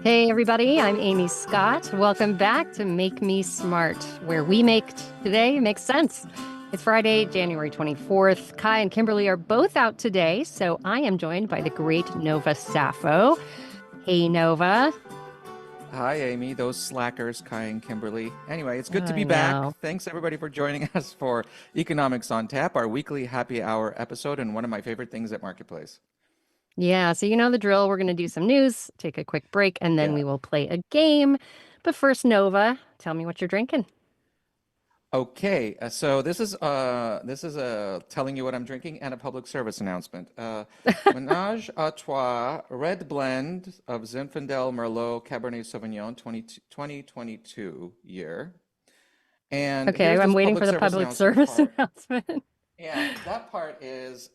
Hey, everybody, I'm Amy Scott. Welcome back to Make Me Smart, where we make today make sense. It's Friday, January 24th. Kai and Kimberly are both out today, so I am joined by the great Nova Sappho. Hey, Nova. Hi, Amy. Those slackers, Kai and Kimberly. Anyway, it's good to I be back. know. Thanks, everybody, for joining us for Economics on Tap, our weekly happy hour episode, and one of my favorite things at Marketplace. Yeah, so you know the drill. We're going to do some news, take a quick break, and then Yeah. we will play a game. But first, Nova, tell me what you're drinking. Okay. So this is telling you what I'm drinking and a public service announcement. Ménage à Trois Red Blend of Zinfandel Merlot Cabernet Sauvignon 2022 year. And Okay, here's I'm this waiting public for the service public announcement service part. announcement. Yeah, that part is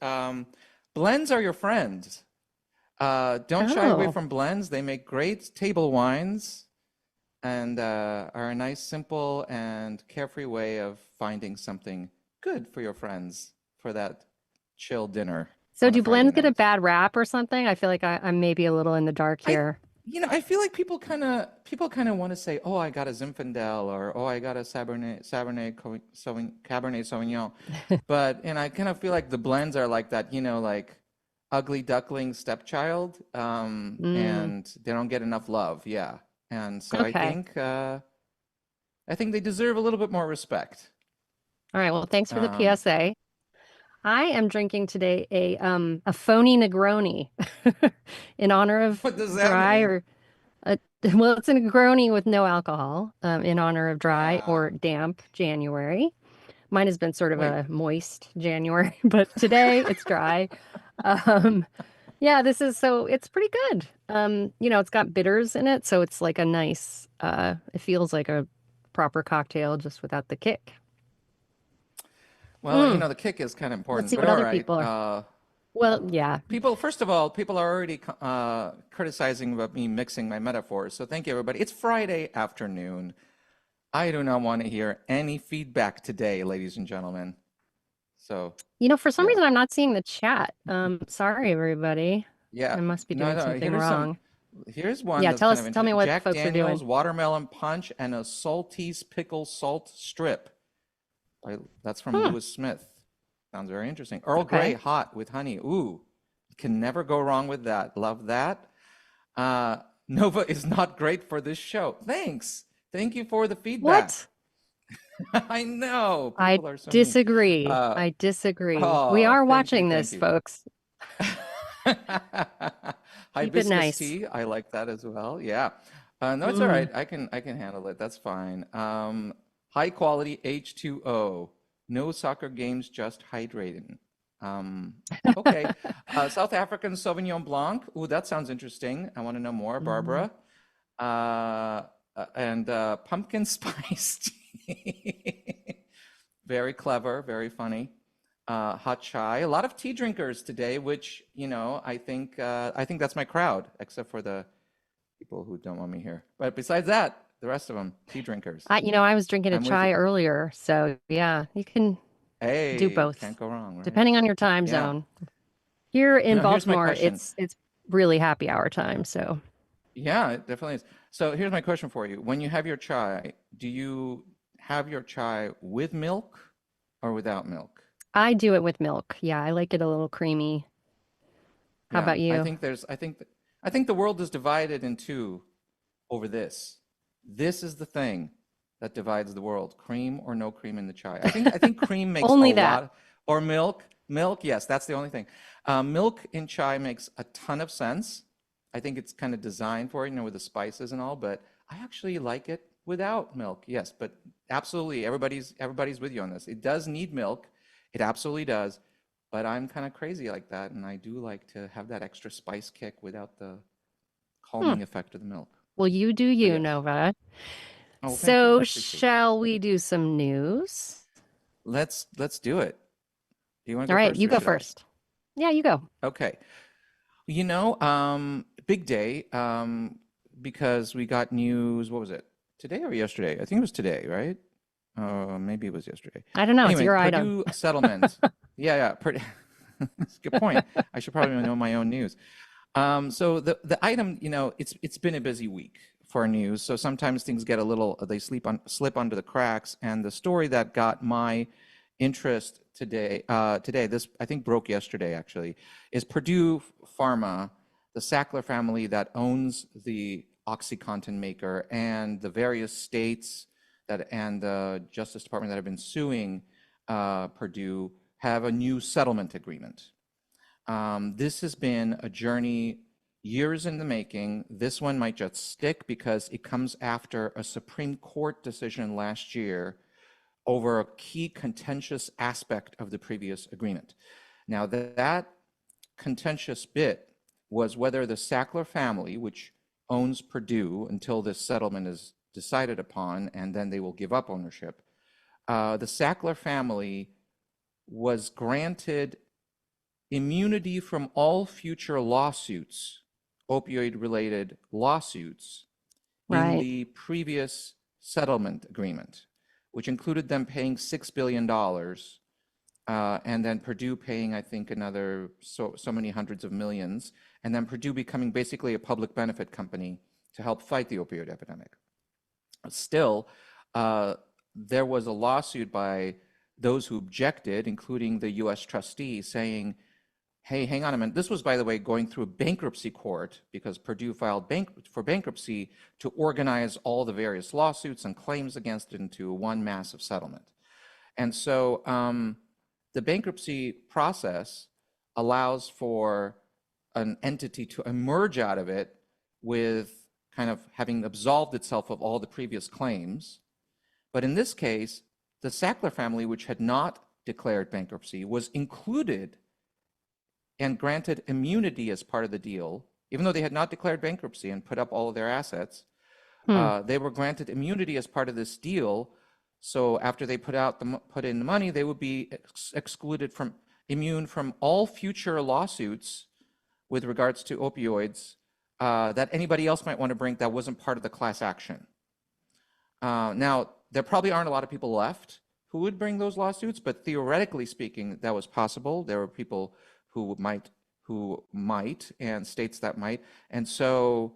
blends are your friends. Don't shy away Oh. from blends. They make great table wines and are a nice, simple, and carefree way of finding something good for your friends for that chill dinner So on a do Friday blends get a night. bad rap or something? I feel like I'm maybe a little in the dark I, here. I feel like people kind of want to say, "Oh, I got a Zinfandel," or "Oh, I got a Cabernet Sauvignon," but and I kind of feel like the blends are like that, like ugly duckling stepchild, Mm, and they don't get enough love. Yeah, and so okay. I think they deserve a little bit more respect. All right. Well, thanks for the Um, PSA. I am drinking today a phony Negroni in honor of what does that dry mean? or a, well, it's a Negroni with no alcohol in honor of dry Yeah. or damp January. Mine has been sort of Wait. a moist January, but today it's dry. Um, yeah, it's pretty good. It's got bitters in it, so it's like a nice, it feels like a proper cocktail just without the kick. Well, Mm, the kick is kind of let's important, see but what all other right. people are. Well, yeah. First of all, people are already criticizing about me mixing my metaphors. So thank you, everybody. It's Friday afternoon. I do not want to hear any feedback today, ladies and gentlemen. So, For some yeah. reason, I'm not seeing the chat. Sorry, everybody. Yeah. I must be No, doing no, something wrong. here's one Yeah, that's kind of tell me interesting. what Jack folks are doing. Daniel's Watermelon Punch and a Saltese Pickle Salt Strip. That's from Hmm, Lewis Smith. Sounds very interesting. Earl Grey okay. hot with honey. Ooh, can never go wrong with that. Love that. Uh, Nova is not great for this show. Thanks. Thank you for the feedback. What? I know I people are so mean. disagree. Uh, I disagree. We oh, are thank you, watching thank this, you. folks. Keep it Hibiscus nice. tea, I like that as well. Yeah. No, it's all Mm. right. I can handle it. That's fine. High quality H2O. No soccer games, just hydrating. Um, okay. South African Sauvignon Blanc. Ooh, that sounds interesting. I want to know more, Mhm. Barbara. And pumpkin spice tea. Very clever, very funny. Hot chai. A lot of tea drinkers today, which, I think that's my crowd, except for the people who don't want me here. But besides that, the rest of them, tea drinkers. I was drinking a I'm with you. chai earlier, so yeah, you can do Hey, can't both, go wrong, right? depending on your time Yeah. zone. Here in Now, here's my Baltimore, question. it's really happy hour time, so. Yeah, it definitely is. So here's my question for you. When you have your chai, do you have your chai with milk or without milk? I do it with milk. Yeah, I like it a little creamy. How Yeah, about you? I think the world is divided in two over this. This is the thing that divides the world, cream or no cream in the chai. I think cream makes a Only that. lot, or milk. Milk, yes, that's the only thing. Milk in chai makes a ton of sense. I think it's kind of designed for it, with the spices and all, but I actually like it without milk. Yes, but absolutely, everybody's with you on this. It does need milk. It absolutely does. But I'm kind of crazy like that, and I do like to have that extra spice kick without the Hmm. calming effect of the milk. Well, you do But you, yes. Nova. Oh, thank you. So, I appreciate that. shall we do some news? Let's do it. Do you want to All go right, first you or go should I? first. Yeah, you go. Okay. Big day, because we got news, what was it? Today or yesterday? I think it was today, right? Maybe it was yesterday. I don't know. It's Anyway, your item. Purdue settlement. Yeah, yeah, Purdue. That's a good point. I should probably know my own news. So the item, it's been a busy week for news. So sometimes things get a little, they slip under the cracks. And the story that got my interest today, this I think broke yesterday actually, is Purdue Pharma, the Sackler family that owns the OxyContin maker, and the various states and the Justice Department that have been suing Purdue have a new settlement agreement. This has been a journey years in the making. This one might just stick because it comes after a Supreme Court decision last year over a key contentious aspect of the previous agreement. Now, that contentious bit was whether the Sackler family, which owns Purdue until this settlement is decided upon, and then they will give up ownership, the Sackler family was granted immunity from all future lawsuits, opioid-related lawsuits, in the previous settlement agreement, which included them paying $6 billion, and then Purdue paying, I think, another so many hundreds of millions, and then Purdue becoming basically a public benefit company to help fight the opioid epidemic. Still, there was a lawsuit by those who objected, including the U.S. trustee, saying, hey, hang on a minute. This was, by the way, going through a bankruptcy court because Purdue filed for bankruptcy to organize all the various lawsuits and claims against it into one massive settlement. And so the bankruptcy process allows for an entity to emerge out of it with kind of having absolved itself of all the previous claims. But in this case, the Sackler family, which had not declared bankruptcy, was included and granted immunity as part of the deal, even though they had not declared bankruptcy and put up all of their assets. They were granted immunity as part of this deal. So after they put in the money, they would be immune from all future lawsuits with regards to opioids that anybody else might want to bring that wasn't part of the class action. Now, there probably aren't a lot of people left who would bring those lawsuits, but theoretically speaking, that was possible. There were people who might, and states that might. And so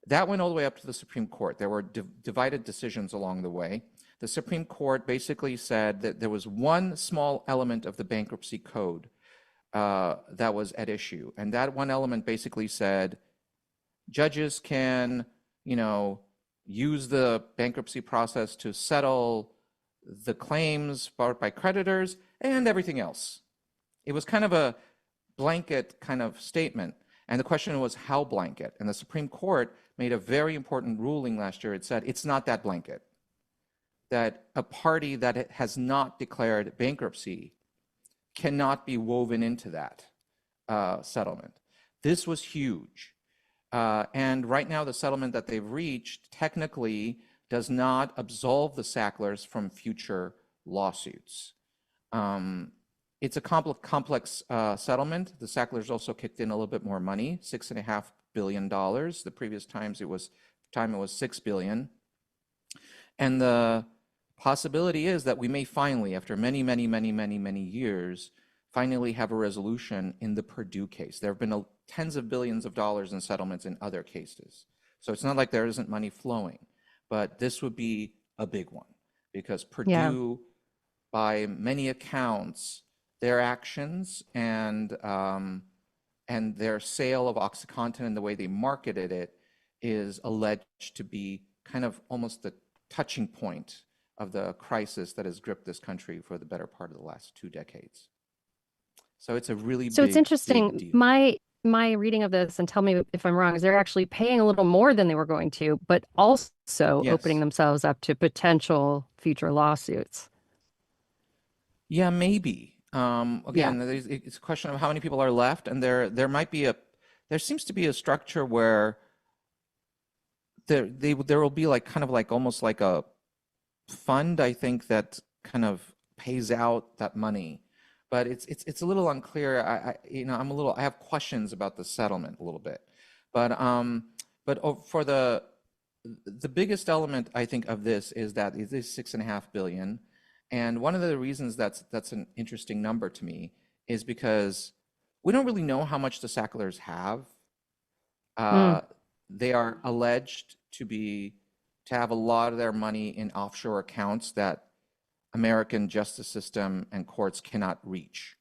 that went all the way up to the Supreme Court. There were divided decisions along the way. The Supreme Court basically said that there was one small element of the bankruptcy code that was at issue. And that one element basically said judges can, use the bankruptcy process to settle the claims brought by creditors and everything else. It was kind of a blanket kind of statement. And the question was how blanket? And the Supreme Court made a very important ruling last year. It said it's not that blanket, that a party that has not declared bankruptcy cannot be woven into that settlement. This was huge. And right now, the settlement that they've reached technically does not absolve the Sacklers from future lawsuits. It's a complex settlement. The Sacklers also kicked in a little bit more money, $6.5 billion. The previous time it was $6 billion. And the possibility is that we may finally, after many years, finally have a resolution in the Purdue case. There have been tens of billions of dollars in settlements in other cases. So it's not like there isn't money flowing, but this would be a big one because Purdue, by many accounts, their actions and their sale of OxyContin and the way they marketed it is alleged to be kind of almost the touching point of the crisis that has gripped this country for the better part of the last 2 decades. So it's a really big, it's interesting. big deal. My reading of this, and tell me if I'm wrong, is they're actually paying a little more than they were going to, but also opening themselves up to potential future lawsuits. Yeah, maybe. Again, it's a question of how many people are left, and there seems to be a structure where there will be almost like a fund, I think, that kind of pays out that money, but it's a little unclear. I have questions about the settlement a little bit, but for the biggest element, I think, of this is that it is $6.5 billion. And one of the reasons that's an interesting number to me is because we don't really know how much the Sacklers have. Mm, Uh, they are alleged to have a lot of their money in offshore accounts that American justice system and courts cannot reach.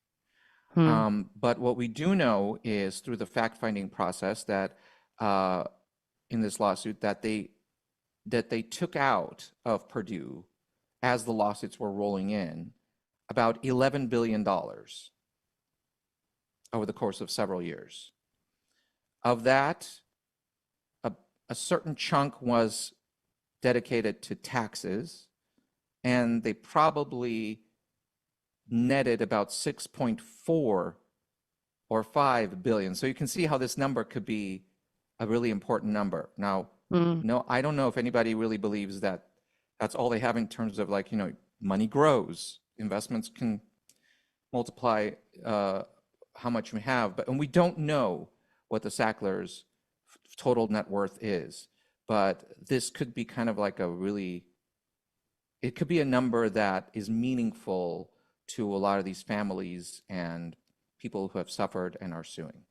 mm, But what we do know is through the fact-finding process that uh, in this lawsuit that they took out of Purdue as the lawsuits were rolling in about $11 billion over the course of several years. Of that, a, a certain chunk was dedicated to taxes, and they probably netted about 6.4 or 5 billion. So you can see how this number could be a really important number. Now, mm. no, I don't know if anybody really believes that that's all they have in terms of like, money grows, investments can multiply how much we have, and we don't know what the Sacklers' total net worth is. But this could be kind of like it could be a number that is meaningful to a lot of these families and people who have suffered and are suing.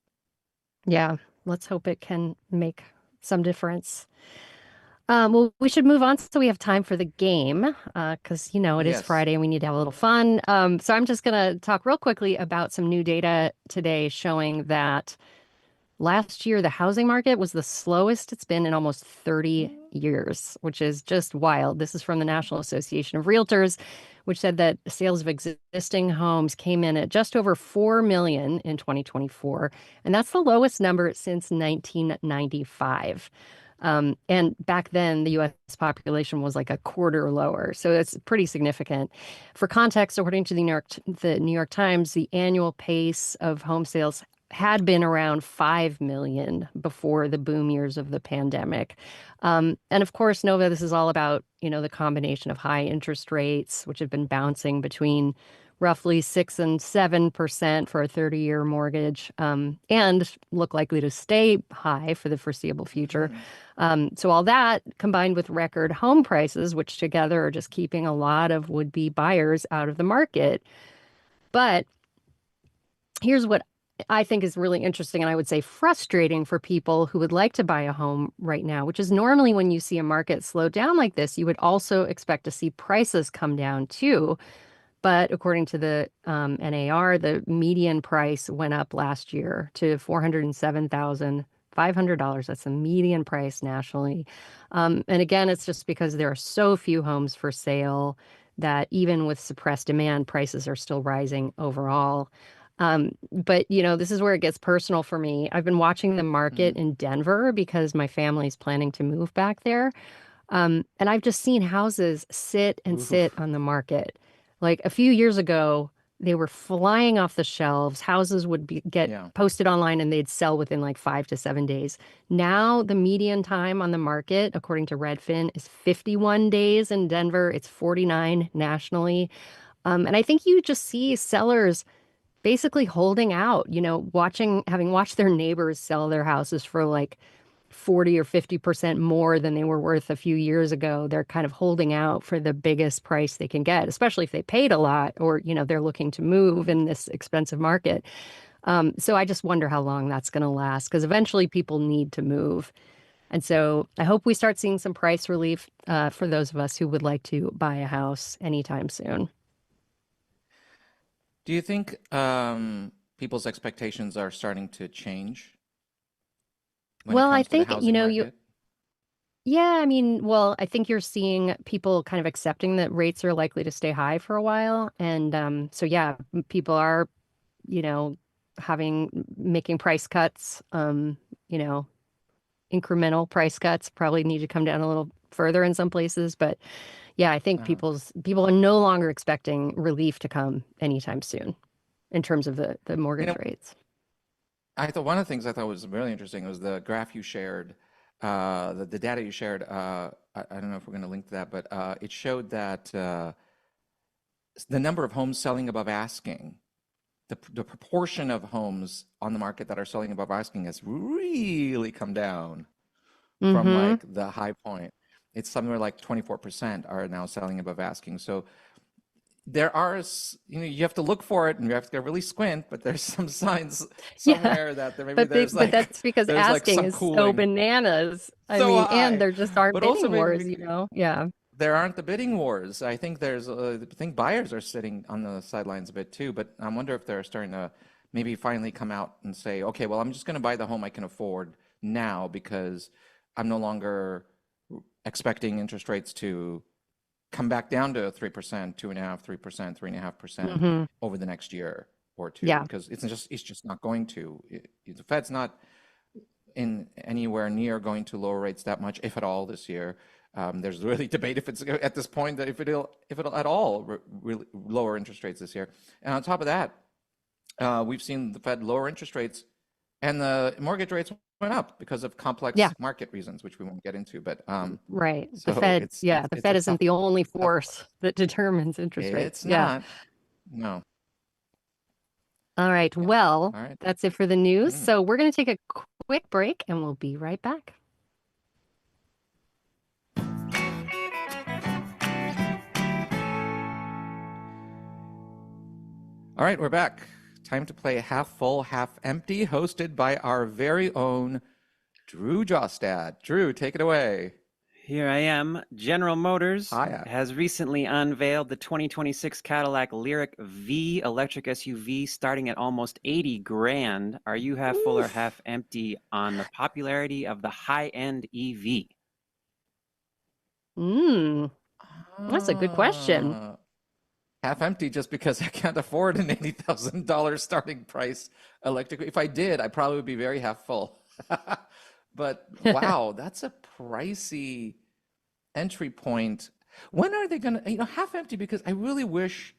Yeah, let's hope it can make some difference. Well, we should move on so we have time for the game, because it is Yes. Friday and we need to have a little fun. So I'm just going to talk real quickly about some new data today showing that last year, the housing market was the slowest it's been in almost 30 years, which is just wild. This is from the National Association of Realtors, which said that sales of existing homes came in at just over 4 million in 2024, and that's the lowest number since 1995. And back then, the U.S. population was like a quarter lower, so it's pretty significant. For context, according to the New York Times, the annual pace of home sales had been around 5 million before the boom years of the pandemic. And of course, Nova, this is all about, the combination of high interest rates, which have been bouncing between roughly 6 and 7% for a 30-year mortgage, and look likely to stay high for the foreseeable future. Mhm. So all that combined with record home prices, which together are just keeping a lot of would-be buyers out of the market. But here's what I think is really interesting and I would say frustrating for people who would like to buy a home right now, which is normally when you see a market slow down like this, you would also expect to see prices come down too. But according to the NAR, the median price went up last year to $407,500. That's the median price nationally. And again, it's just because there are so few homes for sale that even with suppressed demand, prices are still rising overall. But this is where it gets personal for me. I've been watching the market Mhm. in Denver because my family's planning to move back there. And I've just seen houses sit and sit Oof. on the market. Like a few years ago, they were flying off the shelves. Houses would get Yeah. posted online and they'd sell within like 5 to 7 days. Now, the median time on the market, according to Redfin, is 51 days in Denver. It's 49 nationally. And I think you just see sellers basically holding out, having watched their neighbors sell their houses for like 40 or 50% more than they were worth a few years ago. They're kind of holding out for the biggest price they can get, especially if they paid a lot or, they're looking to move in this expensive market. So I just wonder how long that's going to last because eventually people need to move. And so I hope we start seeing some price relief for those of us who would like to buy a house anytime soon. Do you think people's expectations are starting to change when it Well, I comes to the think, housing market? yeah, I mean, well, I think you're seeing people kind of accepting that rates are likely to stay high for a while. And so, yeah, people are, you know, making price cuts, you know, incremental price cuts probably need to come down a little further in some places. But yeah, I think Uh-huh. people are no longer expecting relief to come anytime soon in terms of the You mortgage know, rates. I thought one of the things I thought was really interesting was the graph you shared, the data you shared. I don't know if we're going to link to that, but it showed that the number of homes selling above asking, the proportion of homes on the market that are selling above asking has really come down from Mm-hmm. like the high point. It's somewhere like 24% are now selling above asking. So there are, you have to look for it and you have to really squint, but there's some signs Yeah. somewhere that maybe But but that's because there's like asking some is so cooling bananas. I so mean, and high, there just aren't but also bidding maybe wars, Yeah. there aren't the bidding wars. I think I think buyers are sitting on the sidelines a bit too, but I wonder if they're starting to maybe finally come out and say, okay, well, I'm just going to buy the home I can afford now because I'm no longer expecting interest rates to come back down to 3%, 2.5%, 3%, 3.5% Hmm. over the next year or two, Yeah. because it's just not going to. The Fed's not in anywhere near going to lower rates that much, if at all, this year. There's really debate if it's at this point that if it'll at all really lower interest rates this year. And on top of that, we've seen the Fed lower interest rates, and the mortgage rates went up because of Yeah. complex market reasons, which we won't get into. But Right. The so Fed, yeah, the it's a Fed isn't the only tough force that determines interest rates. It's Yeah. not. No. All right. Yeah. Well, All right. that's it for the news. Mm. So we're going to take a quick break and we'll be right back. All right, we're back. Time to play Half Full, Half Empty, hosted by our very own Drew Jostad. Drew, take it away. Here I am. General Motors Hiya. has recently unveiled the 2026 Cadillac Lyriq V electric SUV starting at almost 80 grand. Are you half full or half empty on the popularity of the high-end EV? That's a good question. Half empty just because I can't afford an $80,000 starting price electric. If I did, I probably would be very half full. But wow, that's a pricey entry point. When are they gonna, half empty? Because I really wish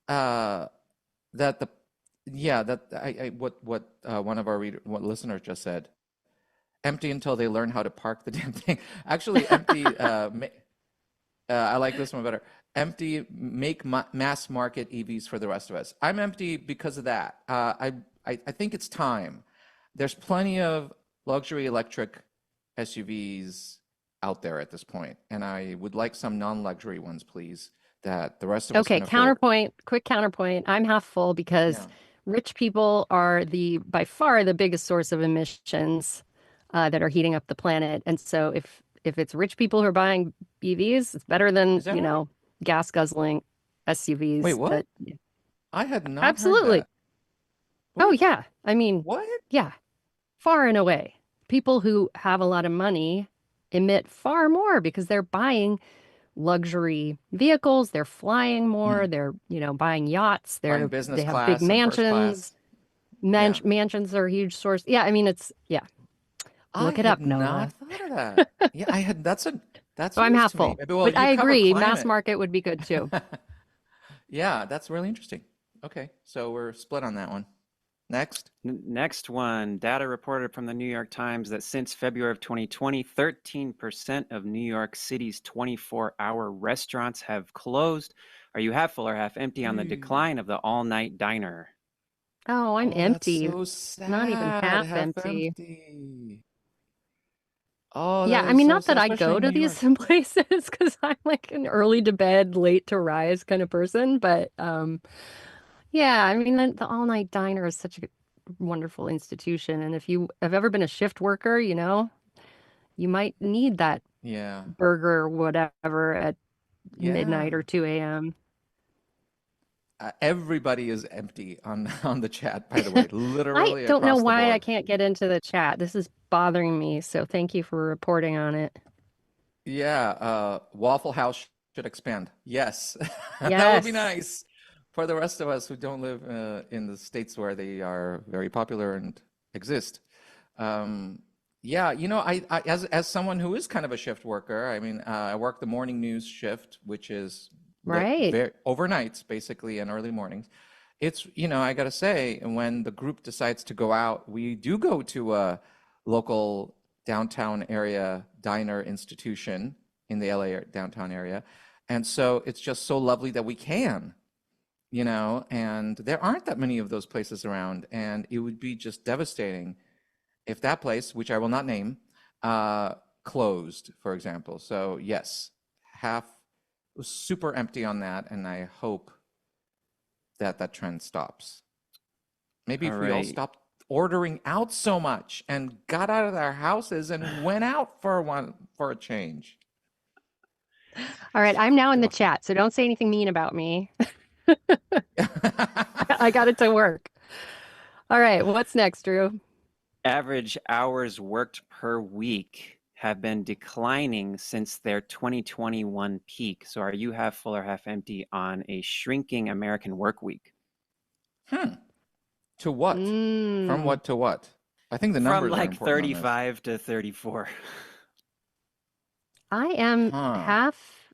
that the, yeah, that what one of our what listeners just said, empty until they learn how to park the damn thing. Actually, empty. I like this one better. Empty, make mass market EVs for the rest of us. I'm empty because of that. I think it's time. There's plenty of luxury electric SUVs out there at this point, and I would like some non-luxury ones, please, that the rest of us Okay, can afford. quick counterpoint. I'm half full because Yeah. rich people are by far the biggest source of emissions that are heating up the planet. And so if it's rich people who are buying EVs, it's better than, Is that right? gas guzzling Wait, SUVs. what? But I had not heard absolutely. that. Oh Wait, yeah. I mean, what? yeah, far and away. People who have a lot of money emit far more because they're buying luxury vehicles, they're flying more, Hmm. they're, buying yachts, Buying they business have big class and first class. mansions. Yeah. Mansions are a huge source. Yeah, I mean yeah. I Look it had up, Nova. not thought of that. Yeah, that's So I'm news half to me. full. Maybe, well, But you I cover agree, mass climate. market would be good too. Yeah, that's really interesting. Okay, so we're split on that one. Next. Next one, data reported from the New York Times that since February of 2020, 13% of New York City's 24-hour restaurants have closed. Are you half full or half empty on the Ew. decline of the all-night diner? Oh, I'm Oh, that's empty. so Not even sad. half Half empty. empty. Oh, Yeah, that I is mean, so not sad, that I especially go in to New these York. places because I'm like an early to bed, late to rise kind of person. But yeah, I mean, the all-night diner is such a wonderful institution. And if you have ever been a shift worker, you might need that Yeah. burger or whatever at midnight Yeah. or 2 a.m. Everybody is empty on on the chat, by the way, I literally don't know across the why I board. can't get into the chat. This is bothering me. So thank you for reporting on it. Yeah, Waffle House should expand. Yes, that would be Yes. nice for the rest of us who don't live in the states where they are very popular and exist. Um, yeah, I as someone who is kind of a shift worker, I mean, I work the morning news shift, which is Right. very overnights basically and early mornings. It's, I gotta say, when the group decides to go out, we do go to a local downtown area diner institution in the LA downtown area. And so it's just so lovely that we can, and there aren't that many of those places around. And it would be just devastating if that place, which I will not name, closed, for example. So yes, half was super empty on that, and I hope that that trend stops. Maybe All if we all right. stopped ordering out so much and got out of our houses and went out for a change. All right, I'm now in the chat, so don't say anything mean about me. I got it to work. All right, what's next, Drew? Average hours worked per week have been declining since their 2021 peak. So are you half full or half empty on a shrinking American work week? To what? From what to what? I think the From numbers are like important on this. 35 to 34. I am Huh. half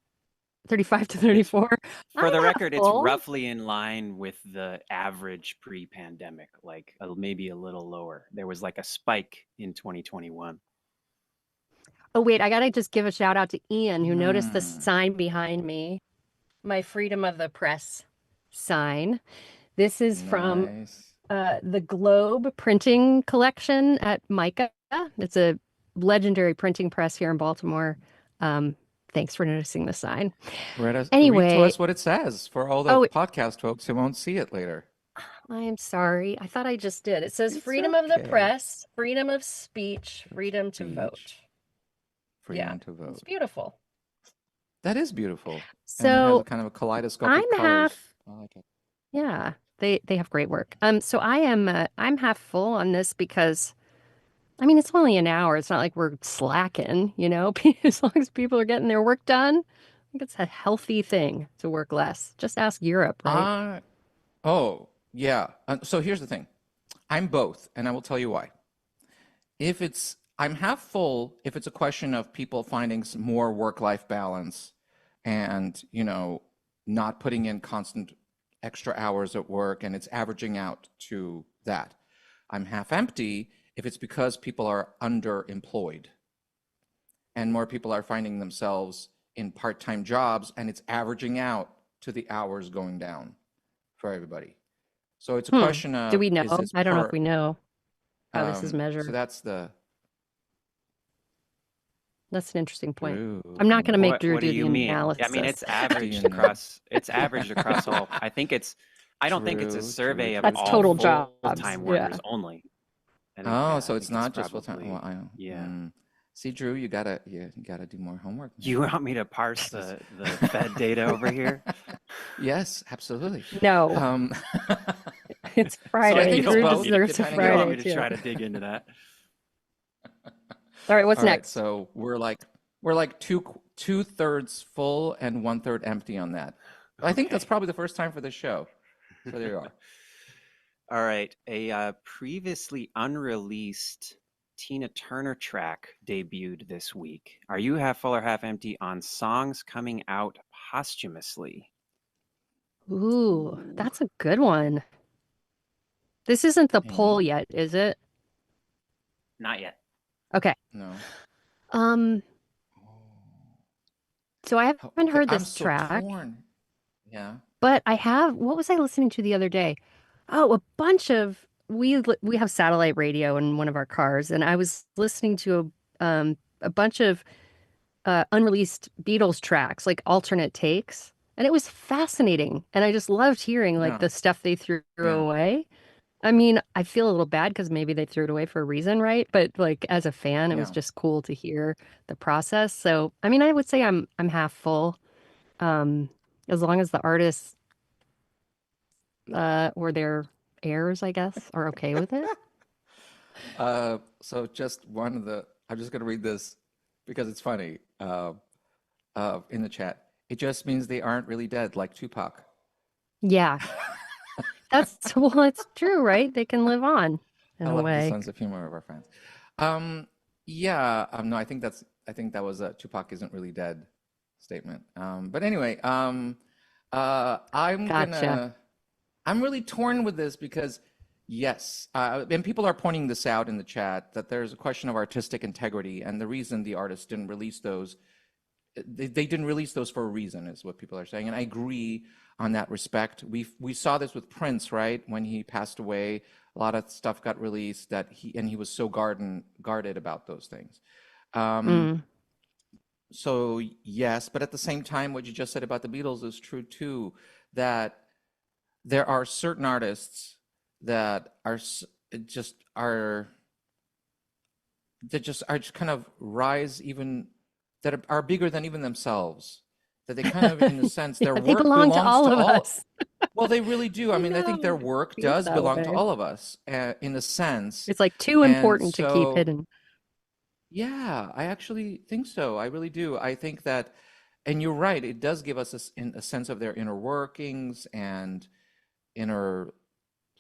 35 to 34. For the I'm record, half it's full. roughly in line with the average pre-pandemic, like maybe a little lower. There was like a spike in 2021. Oh, wait, I gotta just give a shout out to Ian, who noticed the Hmm. sign behind me, my Freedom of the Press sign. This is from Nice. the Globe printing collection at Micah. It's a legendary printing press here in Baltimore. Thanks for noticing the sign. Read to Anyway, us what it says for all the oh, podcast folks who won't see it later. I am sorry. I thought I just did. It says It's freedom of the okay. press, freedom of speech, freedom to vote. Speech, freedom to vote. It's beautiful. That is beautiful. And it has So a kind of a kaleidoscopic I'm colors. half, I like it. yeah, they have great work. So I'm half full on this because I mean it's only an hour. It's not like we're slacking, you know. As long as people are getting their work done, I think it's a healthy thing to work less. Just ask Europe, right? Oh, yeah. So here's the thing. I'm both, and I will tell you why. I'm half full if it's a question of people finding some more work-life balance and, not putting in constant extra hours at work and it's averaging out to that. I'm half empty if it's because people are underemployed and more people are finding themselves in part-time jobs and it's averaging out to the hours going down for everybody. So it's a question Do of, we know? is this I don't know if per, we know how this is so measured. that's the That's an interesting point. Drew. I'm not going to make Drew What do do the you mean? analysis. I mean, it's Do averaged you know? across. It's averaged across all. I don't think it's a True, survey of That's all total jobs. full-time Yeah. workers only. So I it's think not just full-time. probably, Well, yeah. See, Drew, you gotta do more homework. You want me to parse the Fed data over here? Yes, absolutely. No, it's So I Friday. think it's Drew both, deserves a depending You want Friday me to too. try to dig into that? All right, what's All right, next? so we're like two-thirds full and one-third empty on that. I think that's Okay. probably the first time for this show. So there you are. All right. A previously unreleased Tina Turner track debuted this week. Are you half full or half empty on songs coming out posthumously? Ooh, that's a good one. This isn't the poll Amy? yet, is it? Not yet. Okay. No. Um, so I haven't Okay, heard I'm this so track, torn. Yeah. but I have, what was I listening to the other day? Oh, a bunch of we have satellite radio in one of our cars, and I was listening to a bunch of unreleased Beatles tracks, like alternate takes, and it was fascinating. And I just loved hearing like Yeah. the stuff they threw Yeah. away. I mean, I feel a little bad because maybe they threw it away for a reason, right? But like as a fan, it was Yeah. just cool to hear the process. So, I mean, I would say I'm half full. Um, as long as the artists or their heirs, I guess, are okay with it. So I'm just going to read this because it's funny in the chat. It just means they aren't really dead like Tupac. Yeah, well, it's true, right? They can live on in I a love the way. sense of humor of our fans. Yeah, no, I think that was a Tupac isn't really dead statement. But anyway, Gotcha. I'm really torn with this because yes, and people are pointing this out in the chat that there's a question of artistic integrity, and the reason the artists didn't release those, they didn't release those for a reason, is what people are saying, and I agree on that respect. We saw this with Prince, right? When he passed away, a lot of stuff got released that he was so guarded about those things. Mm. So yes, but at the same time, what you just said about the Beatles is true too, that there are certain artists that just are just kind of rise even that are bigger than even themselves. That they kind of, in a sense, their Yeah, they work belong to belongs all to of all. us. Well, they really do. I I mean, I think their know. It work feels does that belong to way. all of us, in a sense. It's like too And important to keep so, hidden. yeah, I actually think so. I really do. I think that, and you're right, it does give us a sense of their inner workings and inner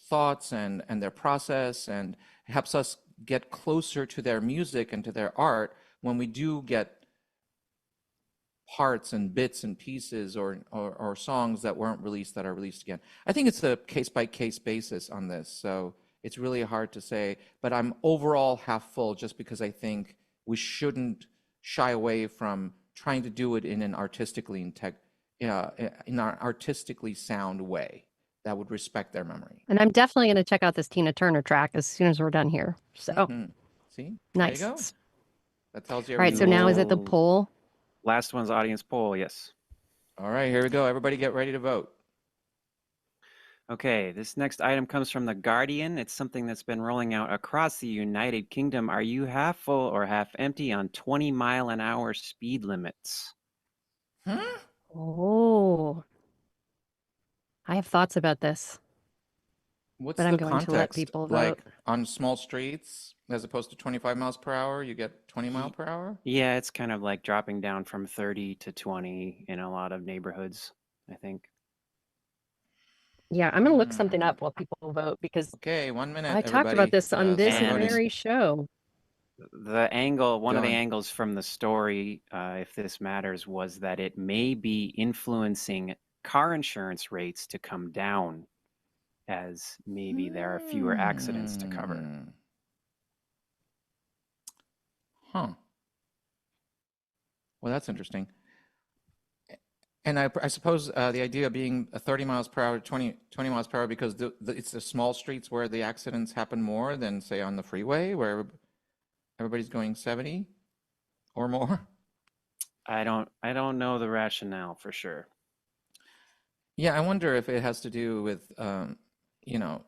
thoughts and their process, and helps us get closer to their music and to their art when we do get parts and bits and pieces or songs that weren't released that are released again. I think it's a case by case basis on this, so it's really hard to say, but I'm overall half full just because I think we shouldn't shy away from trying to do it in an in an artistically sound way that would respect their memory. And I'm definitely going to check out this Tina Turner track as soon as we're done here. So Hmm. See, there you nice. go. That tells you All right. everything So you need now to is it the know. poll? Last one's audience poll, yes. All right, here we go. Everybody get ready to vote. Okay, this next item comes from The Guardian. It's something that's been rolling out across the United Kingdom. Are you half full or half empty on 20-mile-an-hour speed limits? Hmm? Oh, I have thoughts about this, What's but I'm the going to let context? people vote. Like on small streets, as opposed to 25 miles per hour, you get 20 mile Ye- per hour? Yeah, it's kind of like dropping down from 30 to 20 in a lot of neighborhoods, I think. Yeah, I'm going to look something Hmm. up while people vote because Okay, 1 minute, I talked about everybody. this on this Start And voting. very show. one of the Going. angles from the story, if this matters, was that it may be influencing car insurance rates to come down as maybe there are fewer accidents to cover. Hmm. Huh. Well, that's interesting. And I suppose the idea being 30 miles per hour, 20 miles per hour, because it's the small streets where the accidents happen more than, say, on the freeway, where everybody's going 70 or more. I don't know the rationale for sure. Yeah, I wonder if it has to do with, you know,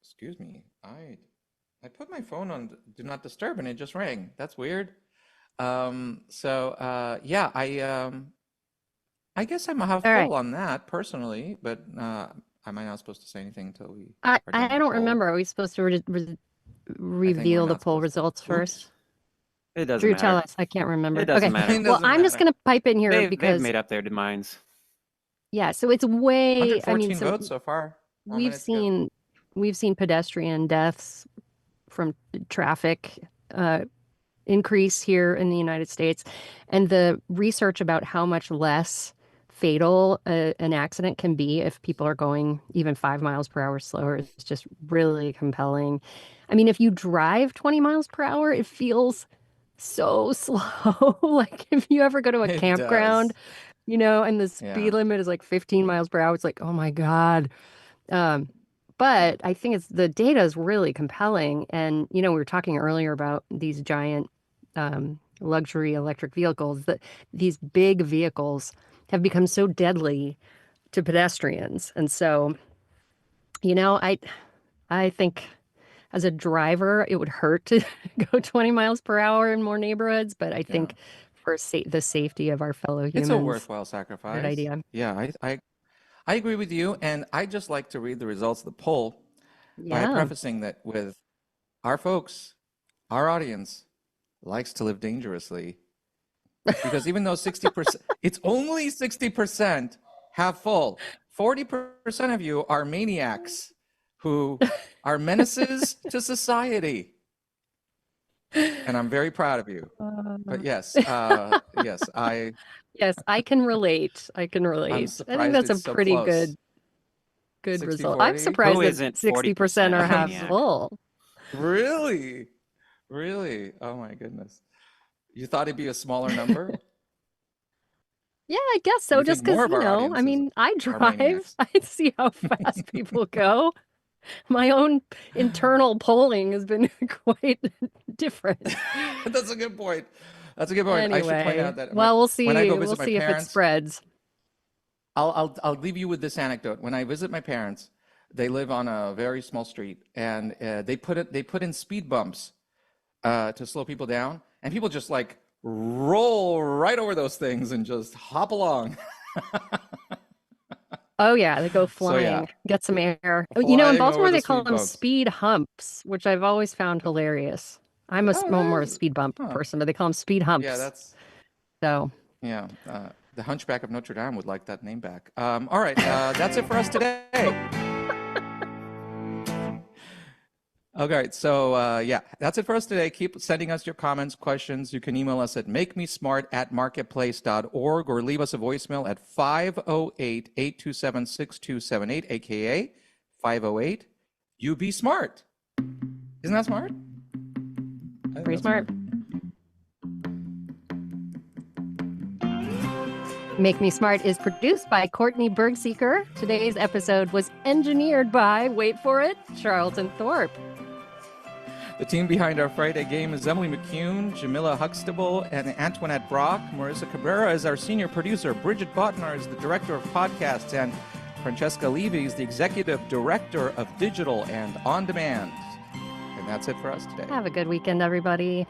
excuse me, I put my phone on do not disturb and it just rang. That's weird. Yeah, I guess I'm a half All right. full on that personally, but am I not supposed to say anything until we I, are done I with the don't poll? remember. Are we supposed to I think we're reveal the not poll supposed to. results Oops. first? It doesn't Drew, tell matter. us. I can't It remember. doesn't Okay. matter. It Well, doesn't I'm just matter. going to pipe in here They've because, made up their minds. yeah, so it's way, I mean, 114 so votes so far. One we've minute to go. seen we've seen pedestrian deaths from traffic increase here in the United States, and the research about how much less fatal an accident can be if people are going even 5 miles per hour slower is just really compelling. I mean, if you drive 20 miles per hour, it feels so slow. Like if you ever go to a It campground, does. and the Yeah. speed limit is like 15 miles per hour, it's like, oh my God. Um, but I think the data is really compelling. And, we were talking earlier about these giant luxury electric vehicles, that these big vehicles have become so deadly to pedestrians. And so, I think as a driver, it would hurt to go 20 miles per hour in more neighborhoods, but I Yeah. think for the safety of our fellow It's a humans, worthwhile good sacrifice. idea. Yeah, I agree with you, and I just like to read the results of the poll by Yeah. prefacing that with our folks, our audience likes to live dangerously. Because even though 60%, it's only 60% half full. 40% of you are maniacs who are menaces to society. And I'm very proud of you. But yes, yes, Yes, I can relate. I can I'm relate. I think surprised that's a it's so pretty close. good 60, result. I'm 40. surprised Who that isn't 60% 40% are a half maniac? full. Really? Really? Oh my goodness. You thought it'd be a smaller number? Yeah, I guess so. You Just think because, more of our I audiences mean, I are drive. maniacs. I see how fast people go. My own internal polling has been quite different. That's a good point. That's a good point. I should point Anyway, out that well, we'll see. when I go We'll visit my see if it parents, spreads. I'll leave you with this anecdote. When I visit my parents, they live on a very small street, and they put in speed bumps to slow people down, and people just like roll right over those things and just hop along. Oh yeah, they go So flying, yeah, get some air. In flying over Baltimore the they call speed them bumps. speed humps, which I've always found hilarious. I'm Oh, more a there's, speed bump huh? person, but they call them speed Yeah, humps. that's So yeah. The Hunchback of Notre Dame would like that name back. All right, that's it for us today. Okay, so yeah, that's it for us today. Keep sending us your comments, questions. You can email us at makemesmart@marketplace.org or leave us a voicemail at 508-827-6278, aka 508 You Be Smart. Isn't that smart? I think pretty that's smart. Make Me Smart is produced by Courtney Bergseeker. Today's episode was engineered by, wait for it, Charlton Thorpe. The team behind our Friday game is Emily McCune, Jamila Huxtable, and Antoinette Brock. Marissa Cabrera is our senior producer. Bridget Botnar is the director of podcasts, and Francesca Levy is the executive director of digital and on demand. And that's it for us today. Have a good weekend, everybody.